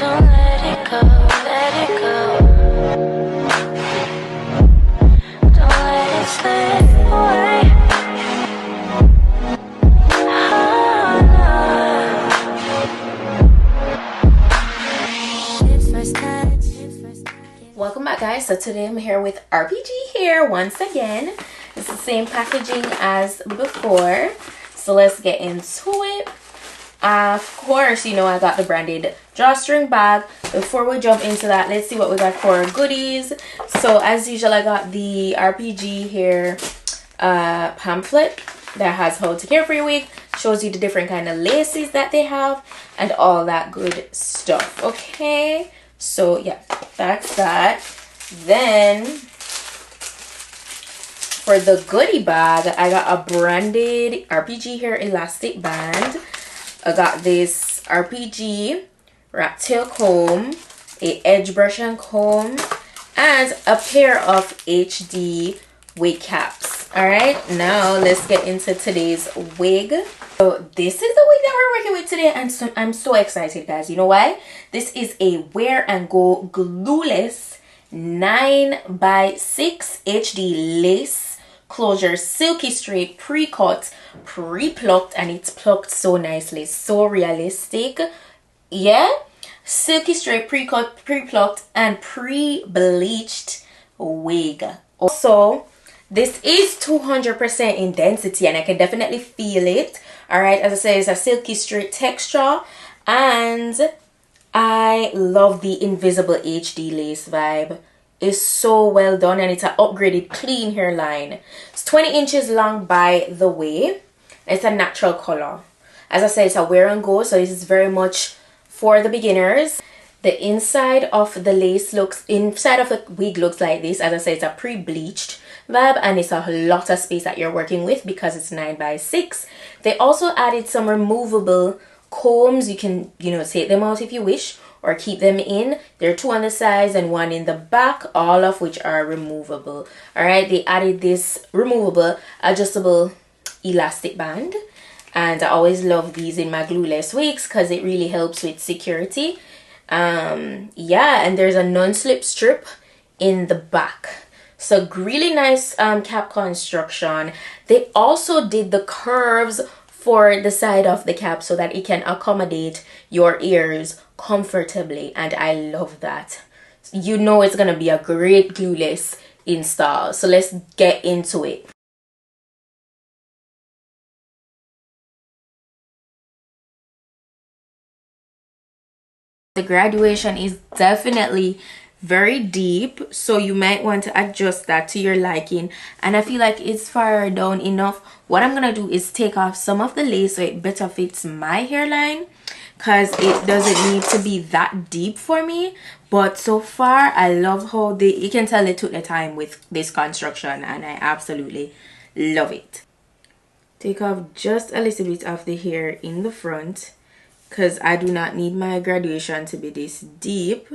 Don't let it go, let it go. Don't let it slip away. Welcome back, guys. So today I'm here with RPGHair once again. It's the same packaging as before, so let's get into it. Of course, you know I got the branded drawstring bag. Before we jump into that, let's see what we got for goodies. So as usual, I got the RPGHair pamphlet that has how to care for your wig, shows you the different kind of laces that they have and all that good stuff. Okay, so yeah, that's that. Then for the goodie bag, I got a branded RPGHair elastic band. I got this RPG rat tail comb, a edge brush and comb, and a pair of HD wig caps. All right, now let's get into today's wig. So this is the wig that we're working with today, and so I'm so excited, guys. You know why? This is a wear and go glueless 9x6 HD lace closure silky straight pre-cut, pre-plucked, and it's plucked so nicely, so realistic. Yeah, silky straight, pre-cut, pre-plucked, and pre-bleached wig. Also, this is 200% in density, and I can definitely feel it. All right, as I said, it's a silky straight texture, and I love the invisible HD lace vibe. It's so well done, and it's an upgraded clean hairline. It's 20 inches long, by the way. It's a natural color. As I said, it's a wear and go, so this is very much for the beginners. The inside of the wig looks like this. As I said, it's a pre-bleached vibe, and it's a lot of space that you're working with because it's 9x6. They also added some removable combs. You can, you know, take them out if you wish, or keep them in. There are two on the sides and one in the back, all of which are removable. All right, they added this removable adjustable elastic band, and I always love these in my glueless wigs because it really helps with security. Yeah, and there's a non-slip strip in the back, so really nice cap construction. They also did the curves for the side of the cap so that it can accommodate your ears comfortably, and I love that. You know it's gonna be a great glueless install, so let's get into it. The graduation is definitely very deep, so you might want to adjust that to your liking, and I feel like it's far down enough. What I'm gonna do is take off some of the lace so it better fits my hairline, because it doesn't need to be that deep for me. But so far I love how you can tell they took the time with this construction, and I absolutely love it. Take off just a little bit of the hair in the front because I do not need my graduation to be this deep.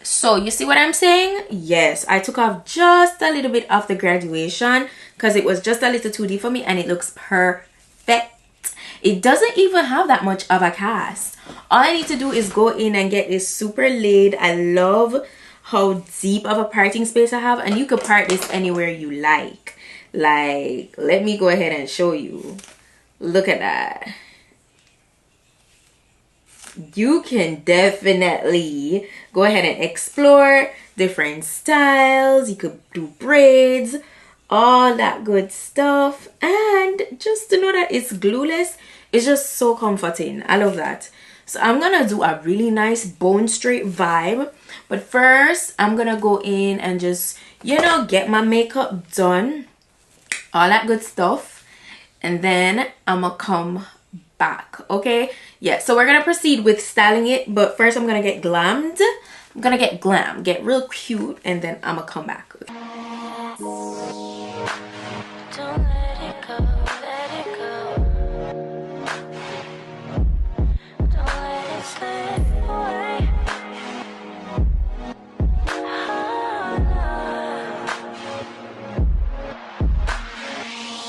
So you see what I'm saying? Yes, I took off just a little bit of the graduation because it was just a little too deep for me, and it looks perfect. It doesn't even have that much of a cast. All I need to do is go in and get this super laid. I love how deep of a parting space I have, and you could part this anywhere you like. Like, let me go ahead and show you. Look at that. You can definitely go ahead and explore different styles. You could do braids, all that good stuff. And just to know that it's glueless, it's just so comforting. I love that. So I'm gonna do a really nice bone straight vibe, but first I'm gonna go in and just, you know, get my makeup done, all that good stuff, and then I'm gonna come back. Okay, yeah, so we're gonna proceed with styling it, but first I'm gonna get glammed. I'm gonna get glam, get real cute, and then I'm gonna come back. Don't let it go, let it go. Don't let it slip away.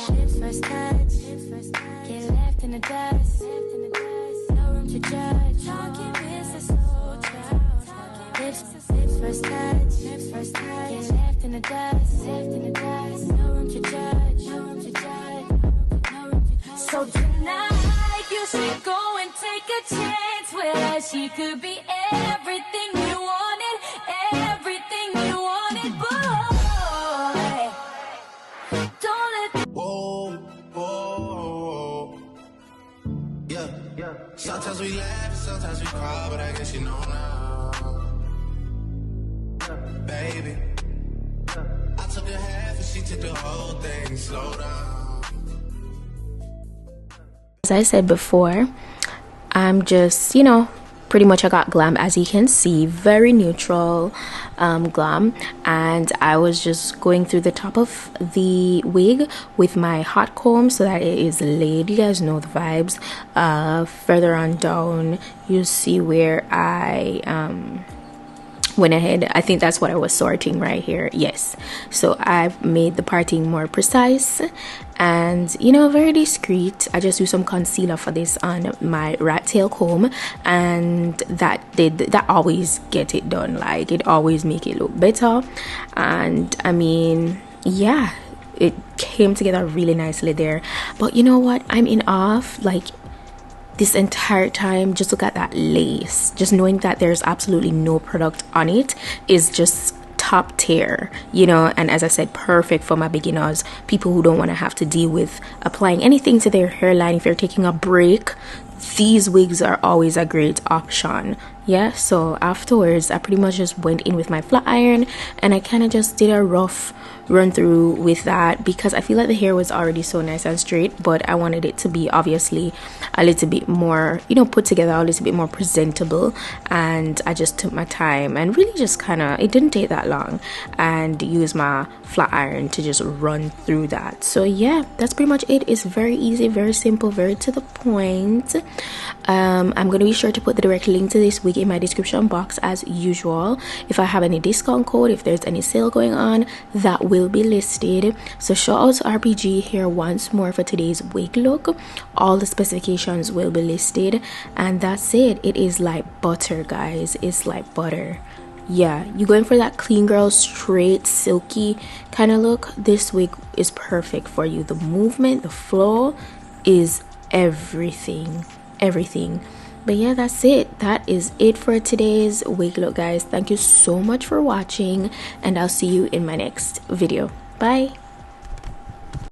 It's my should go and take a chance with her. She could be everything you wanted, everything you wanted, boy. Don't let. Whoa, whoa. Yeah, yeah. Sometimes we laugh, sometimes we cry, but I guess you know now. Baby, I took a half and she took the whole thing. Slow down. As I said before, I'm just, you know, pretty much I got glam, as you can see, very neutral glam, and I was just going through the top of the wig with my hot comb so that it is laid. You guys know the vibes. Further on down, you see where I went ahead. I think that's what I was sorting right here. Yes, so I've made the parting more precise and, you know, very discreet. I just do some concealer for this on my rat tail comb, and that always get it done. Like, it always make it look better. And I mean, yeah, it came together really nicely there. But you know what, I'm in awe of, like, this entire time. Just look at that lace. Just knowing that there's absolutely no product on it is just top tier, you know. And as I said, perfect for my beginners, people who don't want to have to deal with applying anything to their hairline. If you're taking a break, these wigs are always a great option. Yeah, so afterwards I pretty much just went in with my flat iron and I kind of just did a rough run through with that, because I feel like the hair was already so nice and straight, but I wanted it to be obviously a little bit more, you know, put together, a little bit more presentable. And I just took my time and really just kind of, it didn't take that long, and used my flat iron to just run through that. So yeah, that's pretty much it. It's very easy, very simple, very to the point. I'm going to be sure to put the direct link to this wig in my description box as usual. If I have any discount code, if there's any sale going on, that will be listed. So shout out to RPGHair once more for today's wig look. All the specifications will be listed, and that's it. It is like butter, guys. It's like butter. Yeah, you're going for that clean girl, straight, silky kind of look. This wig is perfect for you. The movement, the flow is everything. But yeah, that's it. That is it for today's wig look, guys. Thank you so much for watching, and I'll see you in my next video. Bye.